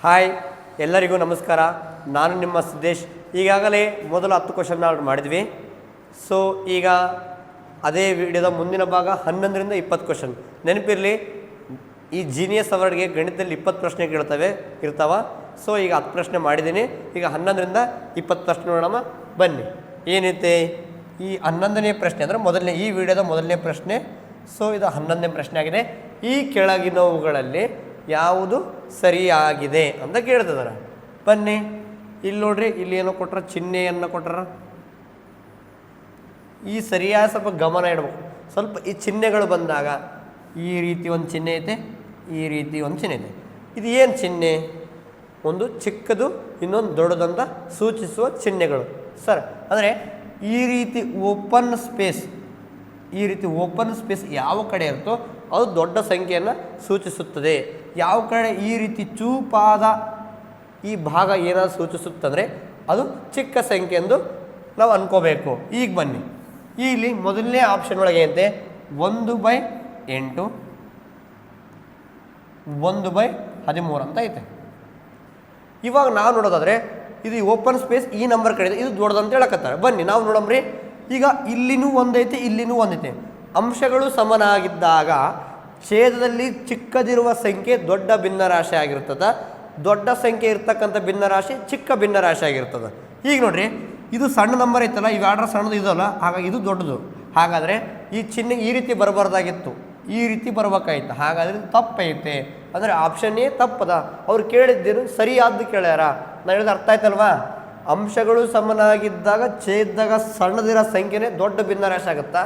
Hi ಎಲ್ಲರಿಗೂ ನಮಸ್ಕಾರ. ನಾನು ನಿಮ್ಮ ಸಿದ್ದೇಶ್. ಈಗಾಗಲೇ ಮೊದಲ 10 ಕ್ವಶನ್ ನಾವು ಮಾಡಿದ್ವಿ. ಸೊ ಈಗ ಅದೇ ವಿಡಿಯೋದ ಮುಂದಿನ ಭಾಗ 11ರಿಂದ 20 ಕ್ವಶನ್. ನೆನಪಿರಲಿ, ಈ ಜೀನಿಯಸ್ ಅವರ್ಗೆ ಗಣಿತದಲ್ಲಿ 20 ಪ್ರಶ್ನೆ ಇರ್ತಾವ. ಸೊ ಈಗ 10 ಪ್ರಶ್ನೆ ಮಾಡಿದ್ದೀನಿ. ಈಗ 11ರಿಂದ 20 ಪ್ರಶ್ನೆ ನೋಡೋಣ. ಬನ್ನಿ, ಏನೈತೆ ಈ 11ನೇ ಪ್ರಶ್ನೆ ಅಂದರೆ ಈ ವಿಡಿಯೋದ ಮೊದಲನೇ ಪ್ರಶ್ನೆ. ಸೊ ಇದು 11ನೇ ಪ್ರಶ್ನೆ ಆಗಿದೆ. ಈ ಕೆಳಗಿನವುಗಳಲ್ಲಿ ಯಾವುದು ಸರಿಯಾಗಿದೆ ಅಂತ ಕೇಳ್ತಿದಾರ. ಬನ್ನಿ, ಇಲ್ಲಿ ನೋಡ್ರಿ, ಇಲ್ಲಿ ಏನೋ ಕೊಟ್ರ, ಚಿಹ್ನೆಯನ್ನು ಕೊಟ್ರ. ಈ ಸರಿಯಾದ ಸ್ವಲ್ಪ ಗಮನ ಇಡಬೇಕು. ಸ್ವಲ್ಪ ಈ ಚಿಹ್ನೆಗಳು ಬಂದಾಗ ಈ ರೀತಿ ಒಂದು ಚಿಹ್ನೆ ಐತೆ, ಈ ರೀತಿ ಒಂದು ಚಿಹ್ನೆ ಐತೆ. ಇದು ಏನು ಚಿಹ್ನೆ? ಒಂದು ಚಿಕ್ಕದು, ಇನ್ನೊಂದು ದೊಡ್ಡದಂತ ಸೂಚಿಸುವ ಚಿಹ್ನೆಗಳು ಸರ್. ಅಂದರೆ ಈ ರೀತಿ ಓಪನ್ ಸ್ಪೇಸ್ ಯಾವ ಕಡೆ ಇರುತ್ತೋ ಅದು ದೊಡ್ಡ ಸಂಖ್ಯೆಯನ್ನು ಸೂಚಿಸುತ್ತದೆ. ಯಾವ ಕಡೆ ಈ ರೀತಿ ಚೂಪಾದ ಈ ಭಾಗ ಏನಾದ್ರು ಸೂಚಿಸುತ್ತಂದರೆ ಅದು ಚಿಕ್ಕ ಸಂಖ್ಯೆ ಎಂದು ನಾವು ಅನ್ಕೋಬೇಕು. ಈಗ ಬನ್ನಿ, ಇಲ್ಲಿ ಮೊದಲನೇ ಆಪ್ಷನ್ ಒಳಗೆ ಅಂತೆ 1/8, 1/13 ಅಂತ ಐತೆ. ಇವಾಗ ನಾವು ನೋಡೋದಾದರೆ ಇದು ಓಪನ್ ಸ್ಪೇಸ್ ಈ ನಂಬರ್ ಕಡೆ ಇದೆ, ಇದು ದೊಡ್ಡದಂತ ಹೇಳಕತ್ತಾರೆ. ಬನ್ನಿ ನಾವು ನೋಡಮ್ರಿ. ಈಗ ಇಲ್ಲಿನೂ ಒಂದೈತೆ, ಇಲ್ಲಿನೂ ಒಂದೈತೆ. ಅಂಶಗಳು ಸಮನಾಗಿದ್ದಾಗ ಛೇದದಲ್ಲಿ ಚಿಕ್ಕದಿರುವ ಸಂಖ್ಯೆ ದೊಡ್ಡ ಭಿನ್ನರಾಶಿ ಆಗಿರ್ತದೆ. ದೊಡ್ಡ ಸಂಖ್ಯೆ ಇರ್ತಕ್ಕಂಥ ಭಿನ್ನರಾಶಿ ಚಿಕ್ಕ ಭಿನ್ನರಾಶಿ ಆಗಿರ್ತದೆ. ಈಗ ನೋಡ್ರಿ, ಇದು ಸಣ್ಣ ನಂಬರ್ ಐತಲ್ಲ, ಈಗ ಆರ್ಡರ್ ಸಣ್ಣದು ಇದಲ್ಲ, ಹಾಗಾಗಿ ಇದು ದೊಡ್ಡದು. ಹಾಗಾದರೆ ಈ ಚಿಹ್ನೆ ಈ ರೀತಿ ಬರಬಾರ್ದಾಗಿತ್ತು, ಈ ರೀತಿ ಬರ್ಬೇಕಾಯ್ತು. ಹಾಗಾದರೆ ತಪ್ಪೈತೆ. ಅಂದರೆ ಆಪ್ಷನ್ ಎ ತಪ್ಪದ. ಅವ್ರು ಕೇಳಿದ್ದೇನು ಸರಿಯಾದ್ದು ಕೇಳ್ಯಾರ. ನಾನು ಹೇಳಿದ ಅರ್ಥ ಆಯ್ತಲ್ವಾ? ಅಂಶಗಳು ಸಮನಾಗಿದ್ದಾಗ ಛೇದಾಗ ಸಣ್ಣದಿರೋ ಸಂಖ್ಯೆನೇ ದೊಡ್ಡ ಭಿನ್ನರಾಶಿ ಆಗುತ್ತಾ.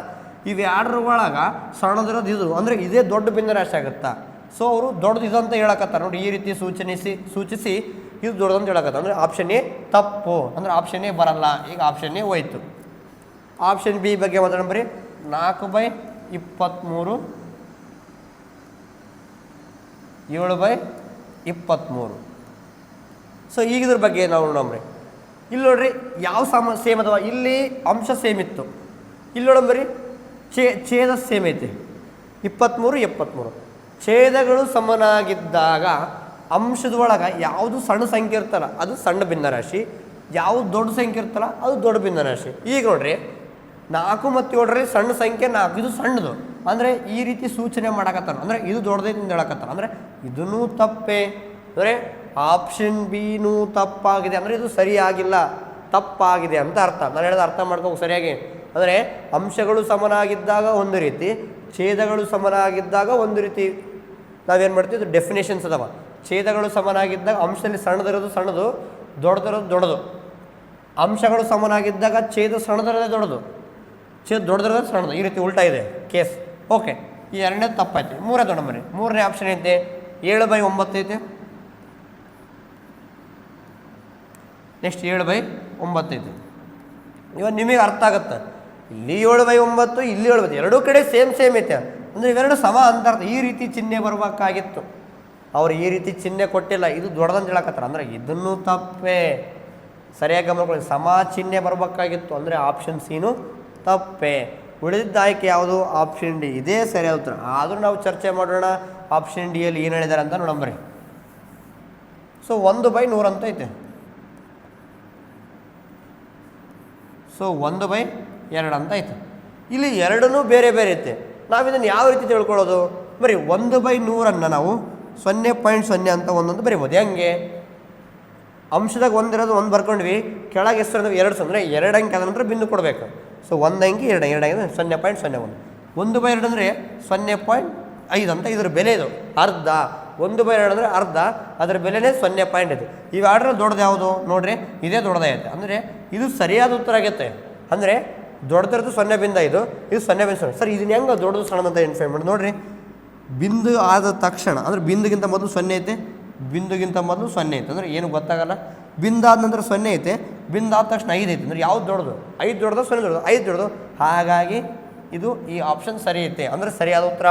ಇವು ಎರಡರ ಒಳಗೆ ಸಣ್ಣದಿರೋದು ಇದು, ಅಂದರೆ ಇದೇ ದೊಡ್ಡ ಭಿನ್ನರಾಶಿ ಆಗುತ್ತಾ. ಸೊ ಅವರು ದೊಡ್ಡದು ಇದು ಅಂತ ಹೇಳಕತ್ತಾರೆ ನೋಡಿ. ಈ ರೀತಿ ಸೂಚಿಸಿ ಇದು ದೊಡ್ಡದಂತ ಹೇಳಕತ್ತಾರೆ. ಅಂದರೆ ಆಪ್ಷನ್ ಎ ತಪ್ಪು. ಅಂದರೆ ಆಪ್ಷನ್ ಎ ಬರಲ್ಲ. ಈಗ ಆಪ್ಷನ್ ಎ ಹೋಯ್ತು. ಆಪ್ಷನ್ ಬಿ ಬಗ್ಗೆ ಮಾತಾಡೋಣ ಬರ್ರಿ. 4/23, 7/23. ಸೊ ಈಗ ಇದ್ರ ಬಗ್ಗೆ ನಾವು ನೋಡಮ್ರಿ. ಇಲ್ಲಿ ನೋಡ್ರಿ, ಯಾವ ಸೇಮ್ ಅದಾವ. ಇಲ್ಲಿ ಅಂಶ ಸೇಮ್ ಇತ್ತು. ಇಲ್ಲಿ ನೋಡಂಬರಿ, ಛೇದ ಸೇಮ್ ಐತಿ. 23, 73. ಛೇದಗಳು ಸಮನಾಗಿದ್ದಾಗ ಅಂಶದ ಒಳಗೆ ಯಾವುದು ಸಣ್ಣ ಸಂಖ್ಯೆ ಇರ್ತಲ್ಲ ಅದು ಸಣ್ಣ ಭಿನ್ನರಾಶಿ, ಯಾವುದು ದೊಡ್ಡ ಸಂಖ್ಯೆ ಇರ್ತಲ್ಲ ಅದು ದೊಡ್ಡ ಭಿನ್ನರಾಶಿ. ಈಗ ನೋಡ್ರಿ, 4 ಮತ್ತು 7ರಲ್ಲಿ ಸಣ್ಣ ಸಂಖ್ಯೆ 4, ಇದು ಸಣ್ಣದು. ಅಂದರೆ ಈ ರೀತಿ ಸೂಚನೆ ಮಾಡಕತ್ತಾರ. ಅಂದರೆ ಇದು ದೊಡ್ಡದೈತಿ ಅಂತ ಹೇಳಕತ್ತಾರ. ಅಂದರೆ ಇದನ್ನೂ ತಪ್ಪೇ. ಅಂದರೆ ಆಪ್ಷನ್ ಬಿನೂ ತಪ್ಪಾಗಿದೆ. ಅಂದರೆ ಇದು ಸರಿಯಾಗಿಲ್ಲ, ತಪ್ಪಾಗಿದೆ ಅಂತ ಅರ್ಥ. ನಾನು ಹೇಳಿದ ಅರ್ಥ ಮಾಡ್ಕೋಬೇಕು ಸರಿಯಾಗಿ. ಅಂದರೆ ಅಂಶಗಳು ಸಮನಾಗಿದ್ದಾಗ ಒಂದು ರೀತಿ, ಛೇದಗಳು ಸಮನಾಗಿದ್ದಾಗ ಒಂದು ರೀತಿ ನಾವೇನು ಮಾಡ್ತೀವಿ, ಇದು ಡೆಫಿನೇಷನ್ಸ್ ಅದಾವ. ಛೇದಗಳು ಸಮನಾಗಿದ್ದಾಗ ಅಂಶದಲ್ಲಿ ಸಣ್ಣದಿರೋದು ಸಣ್ಣದು, ದೊಡ್ಡದಿರೋದು ದೊಡ್ಡದು. ಅಂಶಗಳು ಸಮನಾಗಿದ್ದಾಗ ಛೇದ ಸಣ್ಣದಿರೋದೇ ದೊಡ್ಡದು, ಛೇದ ದೊಡ್ಡದಿರೋದು ಸಣ್ಣದು. ಈ ರೀತಿ ಉಲ್ಟಾ ಇದೆ ಕೇಸ್. ಓಕೆ, ಈ ಎರಡನೇ ತಪ್ಪಾಯ್ತು. ಮೂರನೇ ದೊಡ್ಡ ಮೂರನೇ ಆಪ್ಷನ್ ಐತೆ 7/9 ಐತೆ. ನೆಕ್ಸ್ಟ್ 7/9 ಐತೆ. ಇವಾಗ ನಿಮಗೆ ಅರ್ಥ ಆಗುತ್ತೆ. ಇಲ್ಲಿ 7/9, ಇಲ್ಲಿ 7/9, ಎರಡೂ ಕಡೆ ಸೇಮ್ ಐತೆ. ಅಂದರೆ ಇವೆರಡು ಸಮ ಅಂತ ಅರ್ಥ. ಈ ರೀತಿ ಚಿಹ್ನೆ ಬರಬೇಕಾಗಿತ್ತು. ಅವ್ರು ಈ ರೀತಿ ಚಿಹ್ನೆ ಕೊಟ್ಟಿಲ್ಲ, ಇದು ದೊಡ್ಡದಂತ ಹೇಳಕತ್ತಾರ. ಅಂದರೆ ಇದನ್ನು ತಪ್ಪೇ. ಸರಿಯಾಗಿ ಗಮನ. ಸಮ ಚಿಹ್ನೆ ಬರಬೇಕಾಗಿತ್ತು. ಅಂದರೆ ಆಪ್ಷನ್ ಸಿನೂ ತಪ್ಪೇ. ಉಳಿದಿದ್ದ ಆಯ್ಕೆ ಯಾವುದು? Option D. ಇದೇ ಸರಿಯಾದ ಉತ್ತರ. ಆದರೂ ನಾವು ಚರ್ಚೆ ಮಾಡೋಣ ಆಪ್ಷನ್ ಡಿಯಲ್ಲಿ ಏನು ಹೇಳಿದ್ದಾರೆ ಅಂತ ನೋಡಂಬರಿ. ಸೊ 1/100 ಅಂತ ಐತೆ. ಸೊ 1/2 ಅಂತ ಐತೆ. ಇಲ್ಲಿ ಎರಡನ್ನೂ ಬೇರೆ ಬೇರೆ ಐತೆ. ನಾವು ಇದನ್ನು ಯಾವ ರೀತಿ ತಿಳ್ಕೊಳ್ಳೋದು? ಬರೀ 1/100 ನಾವು 0.0 ಅಂತ ಒಂದೊಂದು ಬರೀಬೋದು. ಹೆಂಗೆ? ಅಂಶದಾಗ ಒಂದಿರೋದು ಒಂದು ಬರ್ಕೊಂಡ್ವಿ, ಕೆಳಗೆ ಎಷ್ಟು ಅಂದ್ರೆ 2, ಅಂದರೆ 2 ಅಂಕೆ. ಅದ ನಂತರ ಬಿಂದು ಕೊಡಬೇಕು. ಸೊ 1 ಅಂಕೆ 2 ಅಂಕೆ 0.01. 1/2 ಅಂದರೆ 0.5 ಅಂತ ಇದ್ರ ಬೆಲೆ. ಇದು ಅರ್ಧ. 1/2 ಅಂದರೆ ಅರ್ಧ, ಅದರ ಬೆಲೆನೇ 0.5. ಇವೆರಡರ ದೊಡ್ಡದು ಯಾವುದು ನೋಡ್ರಿ, ಇದೇ ದೊಡ್ಡದಾಗೈತೆ. ಅಂದರೆ ಇದು ಸರಿಯಾದ ಉತ್ತರ ಆಗೈತೆ. ಅಂದರೆ ದೊಡ್ಡದಿರೋದು 0.5, ಇದು 0.0. ಸರ್ ಇದನ್ನ ಹೆಂಗೆ ದೊಡ್ಡದು ಸಣ್ಣದಂತ ಇನ್ಫಾರ್ಮ್ ಮಾಡಿ ನೋಡ್ರಿ. ಬಿಂದು ಆದ ತಕ್ಷಣ, ಅಂದರೆ ಬಿಂದುಗಿಂತ ಮೊದಲು 0 ಐತೆ, ಬಿಂದುಗಿಂತ ಮೊದಲು 0 ಐತೆ. ಅಂದರೆ ಏನು ಗೊತ್ತಾಗಲ್ಲ. ಬಿಂದಾದ ನಂತರ 0 ಐತೆ, ಬಿಂದಾದ ತಕ್ಷಣ 5 ಐತೆ. ಅಂದರೆ ಯಾವ್ದು ದೊಡ್ಡದು? 5 ದೊಡ್ಡದು, 0 ದೊಡ್ಡದು? 5 ದೊಡ್ಡದು. ಹಾಗಾಗಿ ಇದು ಈ ಆಪ್ಷನ್ ಸರಿ ಐತೆ. ಅಂದರೆ ಸರಿಯಾದ ಉತ್ತರ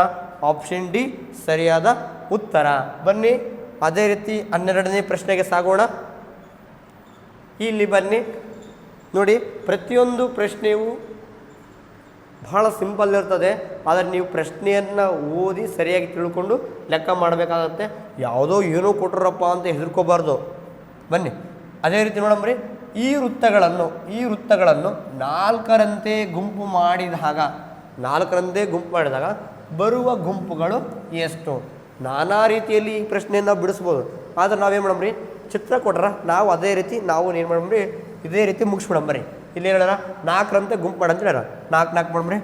ಆಪ್ಷನ್ ಡಿ ಸರಿಯಾದ ಉತ್ತರ. ಬನ್ನಿ ಅದೇ ರೀತಿ 12ನೇ ಪ್ರಶ್ನೆಗೆ ಸಾಗೋಣ. ಇಲ್ಲಿ ಬನ್ನಿ ನೋಡಿ, ಪ್ರತಿಯೊಂದು ಪ್ರಶ್ನೆಯೂ ಭಾಳ ಸಿಂಪಲ್ ಇರ್ತದೆ. ಆದರೆ ನೀವು ಪ್ರಶ್ನೆಯನ್ನು ಓದಿ ಸರಿಯಾಗಿ ತಿಳ್ಕೊಂಡು ಲೆಕ್ಕ ಮಾಡಬೇಕಾಗತ್ತೆ. ಯಾವುದೋ ಏನೋ ಕೊಟ್ಟರಪ್ಪ ಅಂತ ಹೆದರ್ಕೋಬಾರ್ದು. ಬನ್ನಿ ಅದೇ ರೀತಿ ನೋಡಮ್ರಿ, ಈ ವೃತ್ತಗಳನ್ನು ನಾಲ್ಕರಂತೆ ಗುಂಪು ಮಾಡಿದಾಗ ಬರುವ ಗುಂಪುಗಳು ಎಷ್ಟು? ನಾನಾ ರೀತಿಯಲ್ಲಿ ಈ ಪ್ರಶ್ನೆಯನ್ನು ಬಿಡಿಸ್ಬೋದು. ಆದರೆ ನಾವೇನು ಮಾಡಮ್ರಿ, ಚಿತ್ರ ಕೊಟ್ರ ನಾವು ಅದೇ ರೀತಿ ನಾವು ಏನು ಮಾಡಮ್ರಿ, ಇದೇ ರೀತಿ ಮುಗಿಸ್ಬಿಡಂಬರಿ. ಇಲ್ಲಿ ಹೇಳೋಣ 4ರಂತೆ ಗುಂಪು ಮಾಡಂತ ಹೇಳ, 4 ಮಾಡಮ್ರಿ.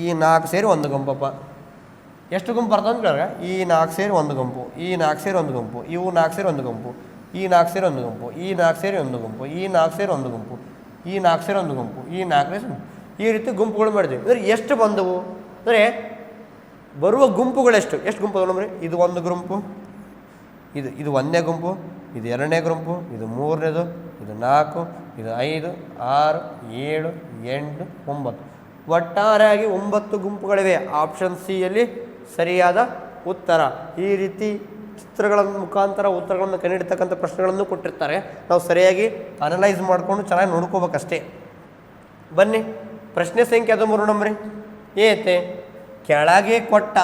ಈ 4 ಸೇರಿ ಒಂದು ಗುಂಪಪ್ಪ. ಎಷ್ಟು ಗುಂಪು ಬರ್ತದೆ ಅಂತ ಕೇಳಿದ್ರೆ ಈ 4 ಸೇರಿ ಒಂದು ಗುಂಪು, ಈ 4 ಸೇರಿ ಒಂದು ಗುಂಪು, ಇವು 4 ಸೇರಿ ಒಂದು ಗುಂಪು, ಈ 4 ಸೇರಿ ಒಂದು ಗುಂಪು, ಈ 4 ಸೇರಿ ಒಂದು ಗುಂಪು, ಈ 4 ಸೇರಿ ಒಂದು ಗುಂಪು, ಈ 4 ಸೇರಿ ಒಂದು ಗುಂಪು, ಈ 4 ಸೇರಿ ಈ ರೀತಿ ಗುಂಪುಗಳು ಮಾಡಿದ್ವಿ. ಅಂದರೆ ಎಷ್ಟು ಬಂದವು ಅಂದರೆ ಬರುವ ಗುಂಪುಗಳೆಷ್ಟು ಗುಂಪು ನೋಡ್ರಿ. ಇದು ಒಂದು ಗುಂಪು, ಇದು ಒಂದನೇ ಗುಂಪು, ಇದು ಎರಡನೇ ಗುಂಪು, ಇದು ಮೂರನೇದು, ಇದು 4, ಇದು 5, 6, 7, 8, 9. ಒಟ್ಟಾರೆಯಾಗಿ 9 ಗುಂಪುಗಳಿವೆ. ಆಪ್ಷನ್ ಸಿಯಲ್ಲಿ ಸರಿಯಾದ ಉತ್ತರ. ಈ ರೀತಿ ಚಿತ್ರಗಳ ಮುಖಾಂತರ ಉತ್ತರಗಳನ್ನು ಕಂಡುಹಿಡಿತಕ್ಕಂಥ ಪ್ರಶ್ನೆಗಳನ್ನು ಕೊಟ್ಟಿರ್ತಾರೆ. ನಾವು ಸರಿಯಾಗಿ ಅನಲೈಸ್ ಮಾಡಿಕೊಂಡು ಚೆನ್ನಾಗಿ ನೋಡ್ಕೋಬೇಕಷ್ಟೇ. ಬನ್ನಿ ಪ್ರಶ್ನೆ ಸಂಖ್ಯೆ 13 ನೋಡ್ರಿ. ಏತೆ ಕೆಳಗೆ ಕೊಟ್ಟ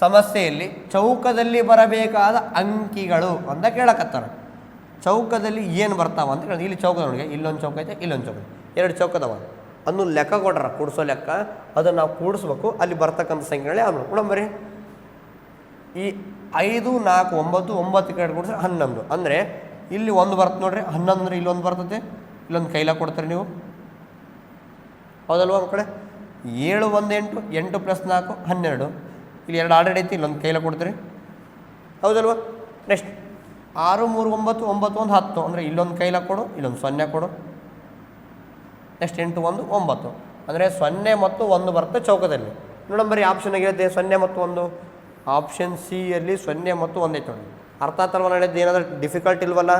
ಸಮಸ್ಯೆಯಲ್ಲಿ ಚೌಕದಲ್ಲಿ ಬರಬೇಕಾದ ಅಂಕಿಗಳು ಅಂತ ಕೇಳಕತ್ತಾರ. ಚೌಕದಲ್ಲಿ ಏನು ಬರ್ತಾವ ಅಂತ ಹೇಳಿ ಇಲ್ಲಿ ಚೌಕ ನೋಡಿ, ಇಲ್ಲೊಂದು ಚೌಕ ಐತೆ, ಇಲ್ಲೊಂದು ಚೌಕ, 2 ಚೌಕದವ ಅನ್ನೋ ಲೆಕ್ಕ ಕೊಡ್ರ, ಕೂಡಿಸೋ ಲೆಕ್ಕ. ಅದನ್ನು ನಾವು ಕೂಡಿಸ್ಬೇಕು. ಅಲ್ಲಿ ಬರ್ತಕ್ಕಂಥ ಸಂಖ್ಯೆಗಳೇ ಅವ್ನು ನೋಡಂಬರಿ. ಈ 5, 4, 9, 9 ಕಡೆ ಕೂಡಿಸ್ರೆ 11. ಅಂದರೆ ಇಲ್ಲಿ ಒಂದು ಬರ್ತದೆ ನೋಡ್ರಿ, 11 ಅಂದರೆ ಇಲ್ಲೊಂದು ಬರ್ತದೆ, ಇಲ್ಲೊಂದು ಕೈಲ ಕೊಡ್ತಾರೆ ನೀವು, ಹೌದಲ್ವ ಮಕ್ಕಳೇ? 7, 1, 8, 8 + 4 12. ಇಲ್ಲಿ 2 ಆಲ್ರೆಡಿ ಐತಿ, ಇಲ್ಲೊಂದು ಕೈಲ ಕೊಡ್ತೀರಿ, ಹೌದಲ್ವ? ನೆಕ್ಸ್ಟ್ 6, 3, 9, 9, 1, 10. ಅಂದರೆ ಇಲ್ಲೊಂದು ಕೈಲ ಕೊಡು, ಇಲ್ಲೊಂದು 0 ಕೊಡು. ನೆಕ್ಸ್ಟ್ 8, 1, 9. ಅಂದರೆ 0 ಮತ್ತು 1 ಬರುತ್ತೆ ಚೌಕದಲ್ಲಿ. ನೋಡಂಬರಿ ಆಪ್ಷನ್ ಆಗಿರುತ್ತೆ 0 ಮತ್ತು 1. ಆಪ್ಷನ್ ಸಿಯಲ್ಲಿ 0 ಮತ್ತು 1 ಐತೆ ನೋಡಿ. ಅರ್ಥ ಆತಲ್ವ ನಡೆದು? ಏನಾದರೂ ಡಿಫಿಕಲ್ಟ್ ಇಲ್ವಲ್ಲ?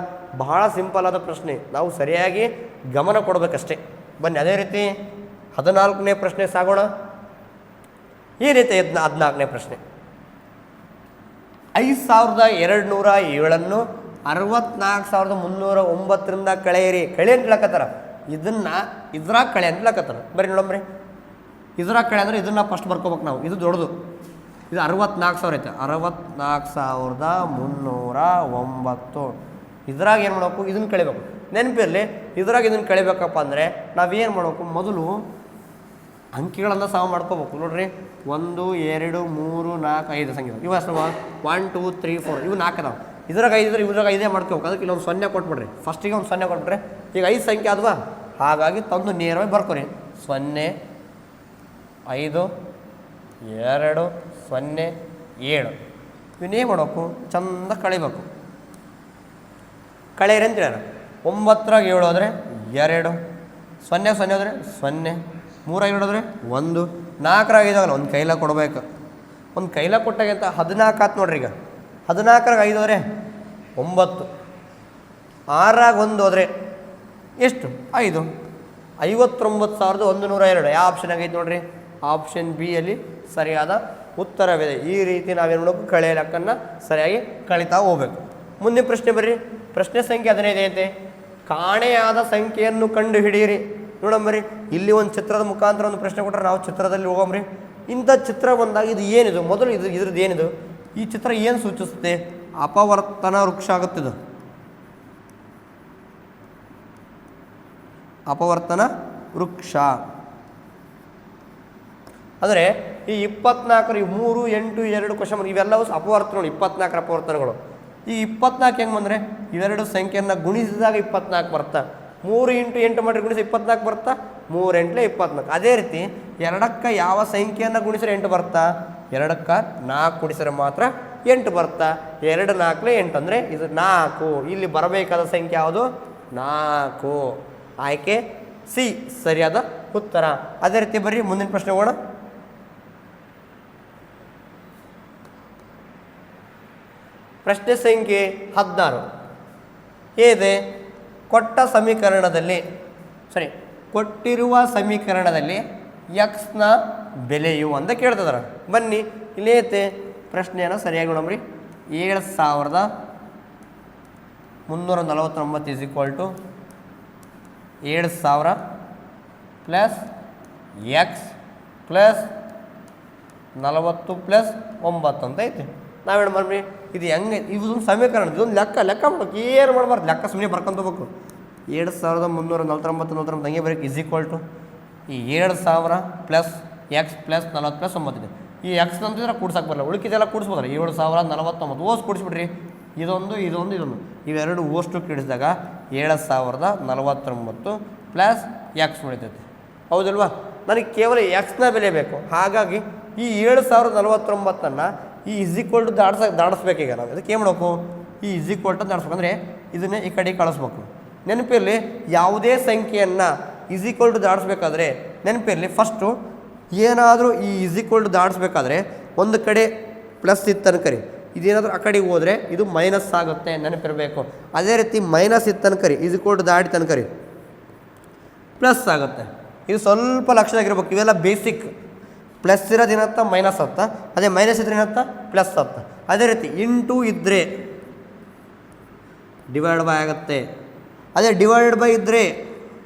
ಬಹಳ ಸಿಂಪಲ್ ಆದ ಪ್ರಶ್ನೆ, ನಾವು ಸರಿಯಾಗಿ ಗಮನ ಕೊಡಬೇಕಷ್ಟೇ. ಬನ್ನಿ ಅದೇ ರೀತಿ 14ನೇ ಪ್ರಶ್ನೆ ಸಾಗೋಣ. ಈ ರೀತಿ 14ನೇ ಪ್ರಶ್ನೆ, 5207 64,309ರಿಂದ ಕಳೆಯಿರಿ. ಕಳೆ ಅಂತ ಹೇಳಕತ್ತಾರ. ಇದ್ರಾಗ ಕಳೆ ಅಂತ ಹೇಳಕತ್ತಾರ. ಬರೀ ನೋಡಮ್ರಿ, ಇದ್ರಾಗ ಕಳೆ ಅಂದರೆ ಇದನ್ನು ಫಸ್ಟ್ ಬರ್ಕೋಬೇಕು ನಾವು. ಇದು ದೊಡ್ಡದು, ಇದು 64,000 ಐತೆ. 64,309. ಇದ್ರಾಗ ಏನು ಮಾಡಬೇಕು, ಇದನ್ನು ಕಳಿಬೇಕು. ನೆನಪಿರಲಿ, ಇದ್ರಾಗ ಇದನ್ನು ಕಳಿಬೇಕಪ್ಪ ಅಂದರೆ ನಾವೇನು ಮಾಡಬೇಕು, ಮೊದಲು ಅಂಕಿಗಳನ್ನು ಸಹ ಮಾಡ್ಕೋಬೇಕು. ನೋಡ್ರಿ, 1, 2, 3, 4, 5 ಸಂಖ್ಯೆ ಇವು ಅಷ್ಟು. 1, 2, 3, 4 ಇವು 4 ಅದಾವೆ. ಇದ್ರಾಗ 5 ಇದ್ರೆ ಇದ್ರಾಗ 5 ಮಾಡ್ಕೋಬೇಕು. ಅದಕ್ಕೆ ಇಲ್ಲೊಂದು 0 ಕೊಟ್ಬಿಡ್ರಿ. ಫಸ್ಟಿಗೆ ಒಂದು 0 ಕೊಟ್ಬಿಟ್ರೆ ಈಗ 5 ಸಂಖ್ಯೆ ಅಲ್ವಾ, ಹಾಗಾಗಿ ತಂದು ನೇರವಾಗಿ ಬರ್ಕೊರಿ. 0, 5, 2, 0, 7 ಇವನ್ನೇನು ಮಾಡಬೇಕು, ಚಂದ ಕಳಿಬೇಕು. ಕಳೆಯಿರಿ ಅಂತ ಹೇಳ್ಯಾರ. 9ರಾಗ 7 ಹೋದರೆ 2, 0 0 ಹೋದರೆ 0, 3ರಾಗ 7 ಹೋದರೆ 1, 4ರಾಗ 5 ಒಂದು ಕೈಲ ಕೊಡಬೇಕು. ಒಂದು ಕೈಲ ಕೊಟ್ಟಾಗಂತ 14 ಆಯ್ತು ನೋಡ್ರಿ. ಈಗ 14ರಾಗ 5 ಹೋದರೆ 9, 6ರಾಗ 1 ಹೋದರೆ ಎಷ್ಟು, 5, 59,102. ಯಾವ ಆಪ್ಷನ್ ಆಗೈತೆ ನೋಡ್ರಿ? ಆಪ್ಷನ್ ಬಿ ಅಲ್ಲಿ ಸರಿಯಾದ ಉತ್ತರವಿದೆ. ಈ ರೀತಿ ನಾವೇನು ಮಾಡಬೇಕು, ಕಳೆಯ ಲೆಕ್ಕನ್ನು ಸರಿಯಾಗಿ ಕಳಿತಾ ಹೋಗ್ಬೇಕು. ಮುಂದಿನ ಪ್ರಶ್ನೆ ಬರ್ರಿ. ಪ್ರಶ್ನೆ ಸಂಖ್ಯೆ 15 ಐತೆ. ಕಾಣೆಯಾದ ಸಂಖ್ಯೆಯನ್ನು ಕಂಡು ಹಿಡಿಯಿರಿ. ನೋಡಂಬರಿ, ಇಲ್ಲಿ ಒಂದು ಚಿತ್ರದ ಮುಖಾಂತರ ಒಂದು ಪ್ರಶ್ನೆ ಕೊಟ್ಟರೆ ನಾವು ಚಿತ್ರದಲ್ಲಿ ಹೋಗಂಬ್ರಿ. ಇಂಥ ಚಿತ್ರ ಬಂದಾಗ ಇದು ಏನಿದು, ಮೊದಲು ಇದ್ರದ್ದು ಏನಿದು, ಈ ಚಿತ್ರ ಏನು ಸೂಚಿಸುತ್ತೆ? ಅಪವರ್ತನ ವೃಕ್ಷ ಆಗುತ್ತಿದ್ದು. ಅಪವರ್ತನ ವೃಕ್ಷ ಅಂದರೆ ಈ 24 3, 8, 2 ಕ್ವಶನ್ ಇವೆಲ್ಲವೂ ಅಪವರ್ತನಗಳು. 24 ಅಪವರ್ತನಗಳು. ಈ 24 ಹೆಂಗೆ ಬಂದರೆ ಇವೆರಡು ಸಂಖ್ಯೆಯನ್ನು ಗುಣಿಸಿದಾಗ 24 ಬರ್ತಾ. 3 × 8 ಮಾಡಿ ಗುಣಿಸಿ 24 ಬರ್ತಾ. 3 × 8 = 24. ಅದೇ ರೀತಿ 2ಕ್ಕೆ ಯಾವ ಸಂಖ್ಯೆಯನ್ನು ಗುಣಿಸಿದ್ರೆ 8 ಬರ್ತಾ? 2ಕ್ಕೆ 4 ಗುಣಿಸಿದ್ರೆ ಮಾತ್ರ 8 ಬರ್ತಾ. 2, 4 8 ಅಂದರೆ ಇದು 4. ಇಲ್ಲಿ ಬರಬೇಕಾದ ಸಂಖ್ಯೆ ಯಾವುದು? 4. ಆಯ್ಕೆ ಸಿ ಸರಿಯಾದ ಉತ್ತರ. ಅದೇ ರೀತಿ ಬರ್ರಿ ಮುಂದಿನ ಪ್ರಶ್ನೆ ಹೋಗೋಣ. ಪ್ರಶ್ನೆ ಸಂಖ್ಯೆ 16 ಏನಿದೆ? ಕೊಟ್ಟಿರುವ ಸಮೀಕರಣದಲ್ಲಿ ಎಕ್ಸ್ನ ಬೆಲೆಯು ಅಂತ ಕೇಳ್ತಿದಾರೆ. ಬನ್ನಿ ಇಲ್ಲೇತೆ ಪ್ರಶ್ನೆಯನ್ನು ಸರಿಯಾಗಿ ನೋಡ್ರಿ. 7,349 = 7,000 + ಎಕ್ಸ್ ಪ್ಲಸ್ 40 ಪ್ಲಸ್ 9 ಅಂತ ಐತಿ. ನಾವೇನು ಮಾಡ್ರಿ ಇದು ಹೆಂಗೆ ಇದೊಂದು ಸಮೀಕರಣ, ಇದೊಂದು ಲೆಕ್ಕ ಮಾಡೋಕೆ ಏನು ಮಾಡಬಾರ್ದು, ಲೆಕ್ಕ ಸುಮ್ಮನೆ ಬರ್ಕೊಂತೋಗ್ಬೇಕು. 7349 ಹಂಗೆ ಬರೀಕ್ ಇಸ್ ಈಕ್ವಲ್ ಟು ಈ 7000 ಪ್ಲಸ್ ಎಕ್ಸ್ ಪ್ಲಸ್ 40 ಪ್ಲಸ್ 9 ಇದೆ. ಈ ಎಕ್ಸ್ ಅಂತಿದ್ರೆ ಕೂಡ್ಸಕ್ಕೆ ಬರಲ್ಲ, ಉಳಿಕಿದೆಲ್ಲ ಕೂಡಿಸ್ಬೋದಲ್ಲ. 7049 ಓಸ್ ಕೂಡಿಸ್ಬಿಡ್ರಿ, ಇದೊಂದು ಇವೆರಡು ಓಷ್ಟು ಕೂಡಿಸಿದಾಗ 7049 ಪ್ಲಸ್ ಎಕ್ಸ್ ಉಳಿತೈತೆ. ಹೌದಲ್ವಾ? ನನಗೆ ಕೇವಲ ಎಕ್ಸ್ನ ಬೆಲೆ ಬೇಕು. ಹಾಗಾಗಿ ಈ 7049 ಈ ಇಸ್ ಈಕ್ವಲ್ ಟು ದಾಡಿಸ್ಬೇಕೀಗ ನಾವು. ಅದಕ್ಕೆ ಏನು ಮಾಡಬೇಕು, ಈ ಇಸ್ ಈಕ್ವಲ್ ಟು ದಾಡಿಸ್ಬೇಕು. ಅಂದರೆ ಇದನ್ನೇ ಈ ಕಡೆ ಕಳಿಸ್ಬೇಕು. ನೆನಪಿರಲಿ, ಯಾವುದೇ ಸಂಖ್ಯೆಯನ್ನು ಇಸ್ ಈಕ್ವಲ್ ಟು ದಾಡಿಸ್ಬೇಕಾದ್ರೆ ನೆನಪಿರಲಿ, ಫಸ್ಟು ಏನಾದರೂ ಈ ಇಸ್ ಈಕ್ವಲ್ ಟು ದಾಡಿಸ್ಬೇಕಾದ್ರೆ ಒಂದು ಕಡೆ ಪ್ಲಸ್ ಇತ್ತು ಅನ್ಕರಿ, ಇದೇನಾದರೂ ಆ ಕಡೆಗೆ ಹೋದರೆ ಇದು ಮೈನಸ್ ಆಗುತ್ತೆ, ನೆನಪಿರಬೇಕು. ಅದೇ ರೀತಿ ಮೈನಸ್ ಇತ್ತು ಅನ್ಕರಿ, ಇಸ್ ಈಕ್ವಲ್ ಟು ದಾಟಿ ತನ್ಕರಿ ಪ್ಲಸ್ ಆಗುತ್ತೆ. ಇದು ಸ್ವಲ್ಪ ಲಕ್ಷದಾಗಿರ್ಬೇಕು. ಇವೆಲ್ಲ ಬೇಸಿಕ್. ಪ್ಲಸ್ ಇರೋದೇನತ್ತ ಮೈನಸ್ ಹತ್ತ, ಅದೇ ಮೈನಸ್ ಇದ್ರೆ ಏನತ್ತ ಪ್ಲಸ್ ಹತ್ತ. ಅದೇ ರೀತಿ ಇಂಟು ಇದ್ದರೆ ಡಿವೈಡ್ ಬೈ ಆಗುತ್ತೆ. ಅದೇ ಡಿವೈಡೆಡ್ ಬೈ ಇದ್ದರೆ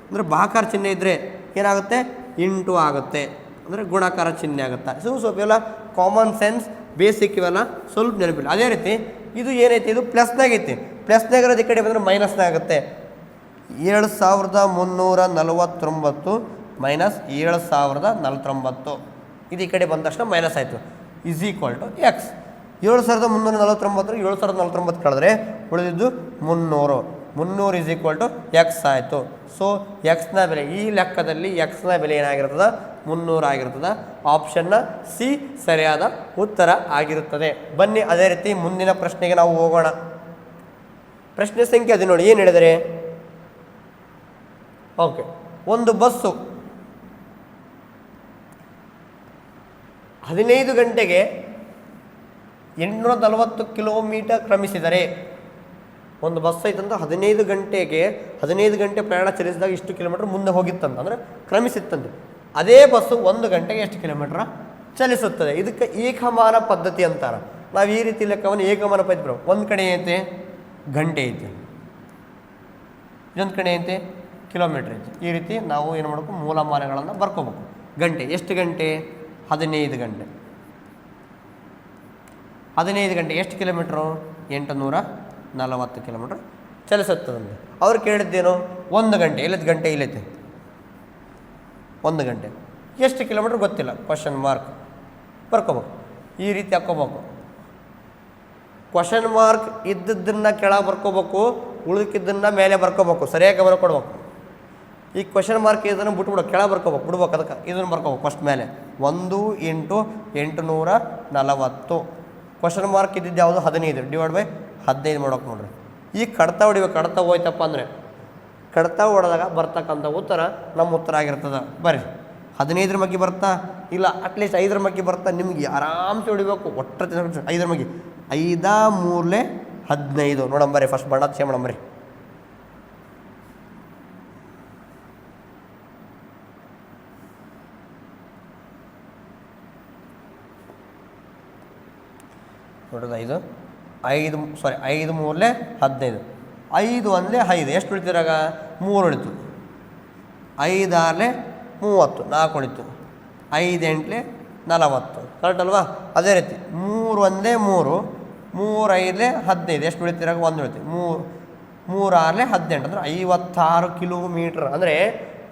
ಅಂದರೆ ಭಾಕಾರ ಚಿಹ್ನೆ ಇದ್ದರೆ ಏನಾಗುತ್ತೆ, ಇಂಟು ಆಗುತ್ತೆ, ಅಂದರೆ ಗುಣಾಕಾರ ಚಿಹ್ನೆ ಆಗುತ್ತೆ. ಸ್ವಲ್ಪ ಇವೆಲ್ಲ ಕಾಮನ್ ಸೆನ್ಸ್ ಬೇಸಿಕ್, ಇವೆಲ್ಲ ಸ್ವಲ್ಪ ನೆನಪಿಲ್ಲ. ಅದೇ ರೀತಿ ಇದು ಏನೈತಿ, ಇದು ಪ್ಲಸ್ನಾಗೈತಿ. ಪ್ಲಸ್ನಾಗಿರೋದು ಈ ಕಡೆ ಬಂದರೆ ಮೈನಸ್ನಾಗುತ್ತೆ. 7349 ಮೈನಸ್ 7049 ಇದು ಈ ಕಡೆ ಬಂದ ತಕ್ಷಣ ಮೈನಸ್ ಆಯಿತು. Is equal to X. 7349 7049 ಕಳೆದ್ರೆ ಉಳಿದಿದ್ದು 300 ಇಸ್ ಈಕ್ವಲ್ ಟು ಎಕ್ಸ್ ಆಯಿತು. ಸೊ ಎಕ್ಸ್ನ ಬೆಲೆ ಈ ಲೆಕ್ಕದಲ್ಲಿ ಎಕ್ಸ್ನ ಬೆಲೆ ಏನಾಗಿರ್ತದೆ, 300 ಆಗಿರ್ತದೆ. ಆಪ್ಷನ್ನ ಸಿ ಸರಿಯಾದ ಉತ್ತರ ಆಗಿರುತ್ತದೆ. ಬನ್ನಿ ಅದೇ ರೀತಿ ಮುಂದಿನ ಪ್ರಶ್ನೆಗೆ ನಾವು ಹೋಗೋಣ. ಪ್ರಶ್ನೆ ಸಂಖ್ಯೆ 17 ಏನು ಹೇಳಿದರೆ, ಓಕೆ, ಒಂದು ಬಸ್ಸು 15 ಗಂಟೆಗೆ 840 ಕಿಲೋಮೀಟರ್ ಕ್ರಮಿಸಿದರೆ, ಒಂದು ಬಸ್ ಐತಂತ 15 ಗಂಟೆ ಪ್ರಯಾಣ ಚಲಿಸಿದಾಗ ಇಷ್ಟು ಕಿಲೋಮೀಟರ್ ಮುಂದೆ ಹೋಗಿತ್ತಂತ, ಅಂದರೆ ಕ್ರಮಿಸಿತ್ತಂತೆ. ಅದೇ ಬಸ್ಸು 1 ಗಂಟೆಗೆ ಎಷ್ಟು ಕಿಲೋಮೀಟ್ರ್ ಚಲಿಸುತ್ತದೆ. ಇದಕ್ಕೆ ಏಕಮಾನ ಪದ್ಧತಿ ಅಂತಾರೆ. ನಾವು ಈ ರೀತಿ ಲೆಕ್ಕವನ್ನು ಏಕಮಾನ ಪದ್ಧತಿ ಬರೋ. ಒಂದು ಕಡೆ ಐತೆ ಗಂಟೆ ಐತೆ, ಇನ್ನೊಂದು ಕಡೆ ಐತೆ ಕಿಲೋಮೀಟ್ರ್ ಐತೆ. ಈ ರೀತಿ ನಾವು ಏನು ಮಾಡಬೇಕು, ಮೂಲಮಾನಗಳನ್ನು ಬರ್ಕೋಬೇಕು. ಗಂಟೆ ಎಷ್ಟು ಗಂಟೆ, 15 ಗಂಟೆ. 15 ಗಂಟೆ ಎಷ್ಟು ಕಿಲೋಮೀಟ್ರು, 840 ಕಿಲೋಮೀಟ್ರ್ ಚಲಿಸುತ್ತದಂತೆ. ಅವ್ರು ಕೇಳಿದ್ದೇನು, 1 ಗಂಟೆ ಇಲ್ಲದ ಗಂಟೆ ಇಲ್ಲೈತೆ, 1 ಗಂಟೆ ಎಷ್ಟು ಕಿಲೋಮೀಟ್ರ್ ಗೊತ್ತಿಲ್ಲ, ಕ್ವಶನ್ ಮಾರ್ಕ್ ಬರ್ಕೋಬೇಕು. ಈ ರೀತಿ ಹಾಕ್ಕೋಬೇಕು. ಕ್ವಶನ್ ಮಾರ್ಕ್ ಇದ್ದದ್ದನ್ನು ಕೆಳಗೆ ಬರ್ಕೋಬೇಕು, ಉಳಿದಕ್ಕಿದ್ದನ್ನು ಮೇಲೆ ಬರ್ಕೋಬೇಕು. ಸರಿಯಾಗಿ ಗಮನ ಕೊಡ್ಬೇಕು. ಈ ಕ್ವಶನ್ ಮಾರ್ಕ್ ಇದನ್ನು ಬಿಟ್ಬಿಡೋಕೆ ಕೆಳಗೆ ಬಿಡ್ಬೇಕು. ಅದಕ್ಕೆ ಇದನ್ನು ಬರ್ಕೋಬೇಕು ಫಸ್ಟ್ ಮೇಲೆ. 1 × 840 ಕ್ವಶನ್ ಮಾರ್ಕ್ ಇದ್ದಿದ್ದು ಯಾವುದು, 15 ಡಿವೈಡ್ ಬೈ 15 ಮಾಡೋಕೆ ನೋಡ್ರಿ. ಈಗ ಕಡ್ತಾ ಹೊಡಿಬೇಕು. ಕಡ್ತಾ ಹೋಯ್ತಪ್ಪ ಅಂದರೆ ಕಡ್ತಾ ಹೊಡೆದಾಗ ಬರ್ತಕ್ಕಂಥ ಉತ್ತರ ನಮ್ಮ ಉತ್ತರ ಆಗಿರ್ತದೆ. ಬರ್ರಿ, 15ರ ಮಗ್ಗಿ ಬರ್ತಾ ಇಲ್ಲ, ಅಟ್ಲೀಸ್ಟ್ 5ರ ಮಗ್ಗಿ ಬರ್ತಾ, ನಿಮ್ಗೆ ಆರಾಮ್ಸೆ ಹೊಡಿಬೇಕು. ಒಟ್ಟರ 5ರ ಮಗ್ಗಿ, 5 3 15 ನೋಡಂಬರಿ. ಫಸ್ಟ್ ಬಣ್ಣ ಚೇ ಮಾಡಂಬರಿ. ನೋಡೋದು 5 3 15, 5 1 5 ಎಷ್ಟು ಉಳಿತಿರಾಗ 3 ಉಳಿತು, 5 6 30 4 ಉಳಿತು, 5 8 40 ಕರೆಕ್ಟ್ ಅಲ್ವಾ. ಅದೇ ರೀತಿ 3 1 3 3 5 15 ಎಷ್ಟು ಉಳಿತಿರಾಗ 1 ಉಳಿತು, 3 6 18 ಅಂದರೆ 56 ಕಿಲೋಮೀಟ್ರ್. ಅಂದರೆ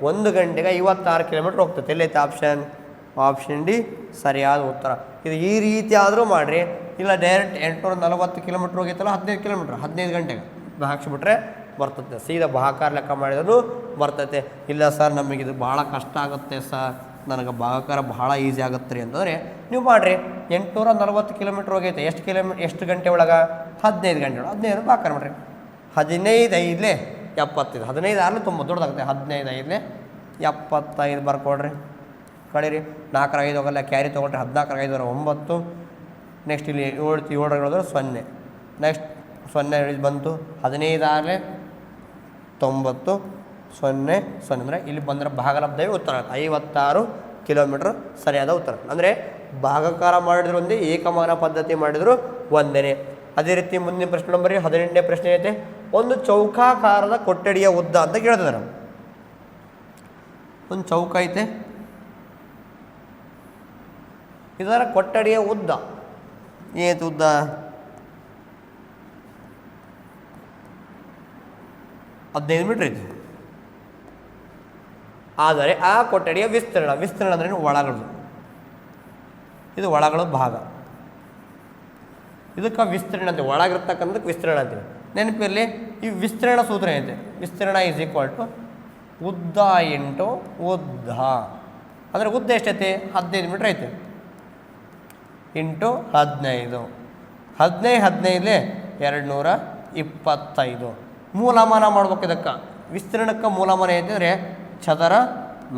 1 ಗಂಟೆಗೆ 56 ಕಿಲೋಮೀಟ್ರ್ ಹೋಗ್ತದೆ. ಎಲ್ಲೈತೆ ಆಪ್ಷನ್ ಡಿ ಸರಿಯಾದ ಉತ್ತರ. ಇದು ಈ ರೀತಿ ಆದರೂ ಮಾಡಿರಿ. ಇಲ್ಲ ಡೈರೆಕ್ಟ್ 840 ಕಿಲೋಮೀಟ್ರ್ ಹೋಗಿತ್ತಲ್ಲ, 15 ಕಿಲೋಮೀಟ್ರ್ 15 ಗಂಟೆಗೆ ಹಾಕ್ಸಿಬಿಟ್ರೆ ಬರ್ತದೆ. ಸೀದಾ ಭಾಗಾಕಾರ ಲೆಕ್ಕ ಮಾಡಿದ್ರು ಬರ್ತೈತೆ. ಇಲ್ಲ ಸರ್ ನಮಗಿದು ಭಾಳ ಕಷ್ಟ ಆಗುತ್ತೆ ಸರ್, ನನಗೆ ಭಾಗಾಕಾರ ಭಾಳ ಈಸಿ ಆಗುತ್ತೆ ರೀ ಅಂತಂದರೆ ನೀವು ಮಾಡಿರಿ. 840 ಕಿಲೋಮೀಟ್ರ್ ಹೋಗೈತೆ, ಎಷ್ಟು ಗಂಟೆ ಒಳಗೆ, 15 ಗಂಟೆ ಒಳಗೆ 15 ಭಾಗಾಕಾರ ಮಾಡಿರಿ. 15 5 75, 15 6 90 ದೊಡ್ಡದಾಗುತ್ತೆ. 15 5 75 ಬರ್ಕೊಡ್ರಿ. ಕಳೀರಿ. 4 5 ಹೋಗಲ್ಲ, ಕ್ಯಾರಿ ತೊಗೊಂಡ್ರೆ 14 5 9. ನೆಕ್ಸ್ಟ್ ಇಲ್ಲಿ 7 7 ಹೇಳಿದ್ರೆ 0. ನೆಕ್ಸ್ಟ್ 0 ಬಂತು. 15 6 90 0 0 ಅಂದರೆ ಇಲ್ಲಿ ಬಂದರೆ ಭಾಗಲಬ್ಧವೇ ಉತ್ತರ ಆಗುತ್ತೆ. 56 ಕಿಲೋಮೀಟ್ರ್ ಸರಿಯಾದ ಉತ್ತರ. ಅಂದರೆ ಭಾಗಕಾರ ಮಾಡಿದ್ರು ಒಂದೇ, ಏಕಮಾನ ಪದ್ಧತಿ ಮಾಡಿದ್ರು ಒಂದೇ. ಅದೇ ರೀತಿ ಮುಂದಿನ ಪ್ರಶ್ನೆ ನಂಬರ್ 18ನೇ ಪ್ರಶ್ನೆ ಐತೆ. ಒಂದು ಚೌಕಾಕಾರದ ಕೊಠಡಿಯ ಉದ್ದ ಅಂತ ಕೇಳ್ತಿದ್ದಾರೆ. ಒಂದು ಚೌಕ ಐತೆ, ಇದರ ಕೊಠಡಿಯ ಉದ್ದ ಏತು ಉದ್ದ? ಹದಿನೈದು ಮೀಟ್ರ್ ಐತಿ. ಆದರೆ ಆ ಕೊಠಡಿಯ ವಿಸ್ತೀರ್ಣ ಅಂದ್ರೆ ಒಳಗಳು, ಇದು ಒಳಗಳ ಭಾಗ, ಇದಕ್ಕೆ ವಿಸ್ತೀರ್ಣ ಅಂತೀವಿ. ಒಳಗಿರ್ತಕ್ಕಂಥಕ್ಕೆ ವಿಸ್ತೀರ್ಣ ಅಂತೀವಿ. ನೆನಪಿರಲಿ, ಈ ವಿಸ್ತೀರ್ಣ ಸೂತ್ರ ಐತೆ. ವಿಸ್ತೀರ್ಣ ಈಸ್ ಈಕ್ವಲ್ ಟು ಉದ್ದ ಇಂಟು ಉದ್ದ. ಅಂದರೆ ಉದ್ದ ಎಷ್ಟೈತಿ? 15 ಮೀಟ್ರ್ ಐತೆ ಇಂಟು 15. 15 225. ಮೂಲಮಾನ ಮಾಡ್ಬೇಕು ಇದಕ್ಕೆ. ವಿಸ್ತೀರ್ಣಕ್ಕೆ ಮೂಲಮಾನ ಐತಿದ್ರೆ ಚದರ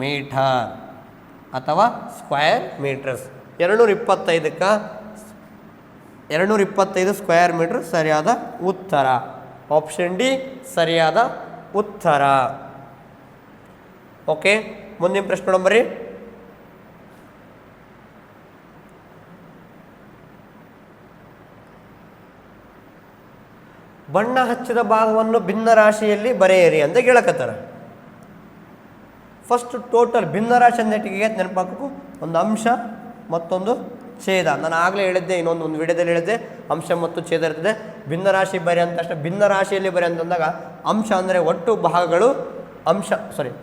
ಮೀಟರ್ ಅಥವಾ ಸ್ಕ್ವೇರ್ ಮೀಟರ್ಸ್. 225 ಸ್ಕ್ವೇರ್ ಮೀಟರ್ ಸರಿಯಾದ ಉತ್ತರ. ಆಪ್ಷನ್ ಡಿ ಸರಿಯಾದ ಉತ್ತರ. ಓಕೆ, ಮುಂದಿನ ಪ್ರಶ್ನೆ ನೋಡಂಬರಿ. ಬಣ್ಣ ಹಚ್ಚಿದ ಭಾಗವನ್ನು ಭಿನ್ನರಾಶಿಯಲ್ಲಿ ಬರೆಯಿರಿ ಅಂತ ಕೇಳಕತ್ತಾರ. First total ಭಿನ್ನರಾಶಿ ಅಂದೆಟ್ಟಿಗೆ ನೆನಪಾಕಬೇಕು. ಒಂದು ಅಂಶ ಮತ್ತೊಂದು ಛೇದ. ನಾನು ಆಗಲೇ ಹೇಳಿದ್ದೆ, ಒಂದು ವಿಡಿಯೋದಲ್ಲಿ ಹೇಳಿದ್ದೆ, ಅಂಶ ಮತ್ತು ಛೇದ ಇರ್ತದೆ. ಭಿನ್ನರಾಶಿ ಬರೆ ಅಂತ ಅಷ್ಟೇ. ಭಿನ್ನರಾಶಿಯಲ್ಲಿ ಬರೆ ಅಂತಂದಾಗ ಅಂಶ ಅಂದರೆ ಒಟ್ಟು ಭಾಗಗಳು,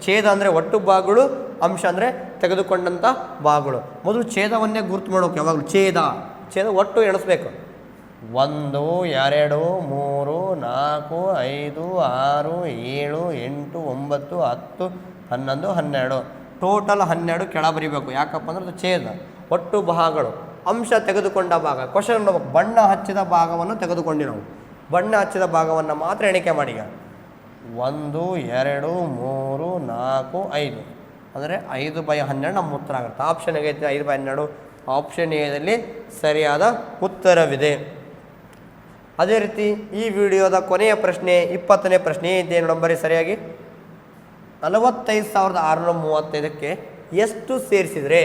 ಛೇದ ಅಂದರೆ ಒಟ್ಟು ಭಾಗಗಳು, ಅಂಶ ಅಂದರೆ ತೆಗೆದುಕೊಂಡಂಥ ಭಾಗಗಳು. ಮೊದಲು ಛೇದವನ್ನೇ ಗುರುತು ಮಾಡೋಕೆ ಯಾವಾಗಲೂ ಛೇದ ಒಟ್ಟು ಎಣಿಸ್ಬೇಕು. 1 2 3 4 5 6 7 8 9 10 11 12 ಟೋಟಲ್ 12 ಕೆಳ ಬರಿಬೇಕು. ಯಾಕಪ್ಪ ಅಂದ್ರೆ ಅದು ಛೇದ. ಒಟ್ಟು ಭಾಗಗಳು, ಅಂಶ ತೆಗೆದುಕೊಂಡ ಭಾಗ. ಕ್ವಶನ್ ನೋಡ್ಬೇಕು, ಬಣ್ಣ ಹಚ್ಚಿದ ಭಾಗವನ್ನು ತೆಗೆದುಕೊಂಡು ನಾವು ಬಣ್ಣ ಹಚ್ಚಿದ ಭಾಗವನ್ನು ಮಾತ್ರ ಎಣಿಕೆ ಮಾಡಿ. 1 2 3 4 5 ಅಂದರೆ 5/12 ನಮ್ಮ ಉತ್ತರ ಆಗುತ್ತೆ. ಆಪ್ಷನ್ ಆಗೈತೆ 5/12. ಆಪ್ಷನ್ ಎದಲ್ಲಿ ಸರಿಯಾದ ಉತ್ತರವಿದೆ. ಅದೇ ರೀತಿ ಈ ವಿಡಿಯೋದ ಕೊನೆಯ ಪ್ರಶ್ನೆ 20ನೇ ಪ್ರಶ್ನೆ ಇದೆ ನೋಡಂಬರಿ ಸರಿಯಾಗಿ. 45,635ಕ್ಕೆ ಎಷ್ಟು ಸೇರಿಸಿದರೆ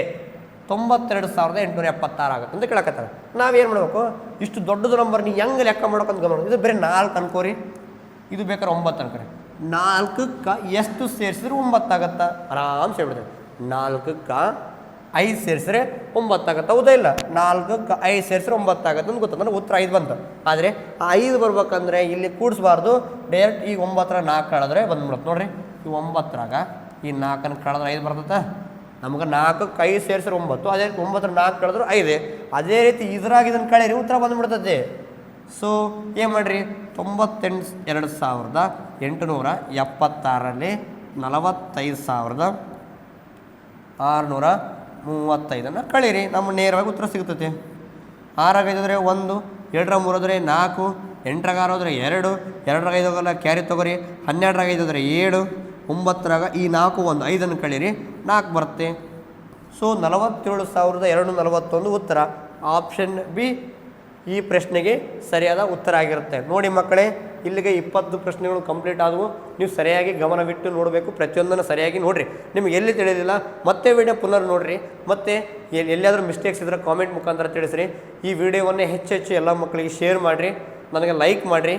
92,876 ಆಗುತ್ತೆ ಅಂತ ಕೇಳಕತ್ತಾರೆ. ನಾವೇನು ಮಾಡಬೇಕು? ಇಷ್ಟು ದೊಡ್ಡದು ನಂಬರ್ ನೀವು ಹೆಂಗೆ ಲೆಕ್ಕ ಮಾಡ್ಬೇಕಂತ ಗಮನ. ಇದು ಬರೀ 4 ಅನ್ಕೋರಿ, ಇದು ಬೇಕಾದ್ರೆ 9 ಅನ್ಕೋರಿ. 4ಕ್ಕೆ ಎಷ್ಟು ಸೇರಿಸಿದ್ರೆ 9 ಆಗುತ್ತಾ? ಆರಾಮ್ಸೆ ಹೇಳ್ಬಿಡ್ತೇವೆ. 4ಕ್ಕೆ 5 ಸೇರಿಸಿದ್ರೆ 9 ಆಗುತ್ತೆ. ಹೌದಾ ಇಲ್ಲ? 4ಕ್ಕೆ 5 ಸೇರಿಸಿದ್ರೆ 9 ಆಗುತ್ತೆ ಅಂತ ಗೊತ್ತಂದ್ರೆ ಉತ್ತರ 5 ಬಂತು. ಆದರೆ ಆ 5 ಬರ್ಬೇಕಂದ್ರೆ ಇಲ್ಲಿ ಕೂಡಿಸ್ಬಾರ್ದು, ಡೈರೆಕ್ಟ್ ಈ 9ರ 4 ಕಳೆದ್ರೆ ಬಂದ್ಬಿಡುತ್ತೆ. ನೋಡ್ರಿ, ಈ 9ರಾಗ ಈ 4ಅನ್ನು ಕಳೆದ್ರೆ 5 ಬರ್ತದೆ. ನಮ್ಗೆ 4ಕ್ಕೆ 5 ಸೇರಿಸಿದ್ರೆ 9, ಅದೇ ರೀತಿ 9ರ 4 ಕಳೆದ್ರೆ 5. ಅದೇ ರೀತಿ ಇದ್ರಾಗ ಇದನ್ನು ಕಳೀರಿ, ಉತ್ತರ ಬಂದ್ಬಿಡ್ತದೆ. ಸೊ ಏನು ಮಾಡಿರಿ? 92,876ರಲ್ಲಿ 45,635 ಕಳೀರಿ, ನಮ್ಗೆ ನೇರವಾಗಿ ಉತ್ತರ ಸಿಗ್ತದೆ. 6ರಾಗ 5 ಹೋದರೆ 1, 7ರ 3 ಹೋದರೆ 4, 8ರಾಗ 6 ಹೋದರೆ 2, 2ರಾಗ 5 ಹೋಗಲ್ಲ ಕ್ಯಾರಿ ತೊಗೊರಿ, 12ರಾಗ 5 ಹೋದರೆ 7, 9ರಾಗ ಈ 4 1 5ಅನ್ನು ಕಳೀರಿ, 4 ಬರುತ್ತೆ. ಸೊ 47,241 ಉತ್ತರ. ಆಪ್ಷನ್ ಬಿ ಈ ಪ್ರಶ್ನೆಗೆ ಸರಿಯಾದ ಉತ್ತರ ಆಗಿರುತ್ತೆ. ನೋಡಿ ಮಕ್ಕಳೇ, ಇಲ್ಲಿಗೆ 20 ಪ್ರಶ್ನೆಗಳು ಕಂಪ್ಲೀಟ್ ಆದವು. ನೀವು ಸರಿಯಾಗಿ ಗಮನವಿಟ್ಟು ನೋಡಬೇಕು, ಪ್ರತಿಯೊಂದನ್ನು ಸರಿಯಾಗಿ ನೋಡಿರಿ. ನಿಮಗೆ ಎಲ್ಲಿ ತಿಳಿದಿಲ್ಲ ಮತ್ತೆ ವಿಡಿಯೋ ಪುನರ್ ನೋಡಿರಿ. ಮತ್ತು ಎಲ್ಲಿಯಾದರೂ ಮಿಸ್ಟೇಕ್ಸ್ ಇದ್ದರೆ ಕಾಮೆಂಟ್ ಮುಖಾಂತರ ತಿಳಿಸ್ರಿ. ಈ ವಿಡಿಯೋವನ್ನೇ ಹೆಚ್ಚು ಎಲ್ಲ ಮಕ್ಕಳಿಗೆ ಶೇರ್ ಮಾಡಿರಿ, ನನಗೆ ಲೈಕ್ ಮಾಡಿರಿ.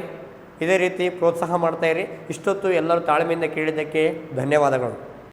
ಇದೇ ರೀತಿ ಪ್ರೋತ್ಸಾಹ ಮಾಡ್ತಾಯಿರಿ. ಇಷ್ಟೊತ್ತು ಎಲ್ಲರೂ ತಾಳ್ಮೆಯಿಂದ ಕೇಳಿದ್ದಕ್ಕೆ ಧನ್ಯವಾದಗಳು.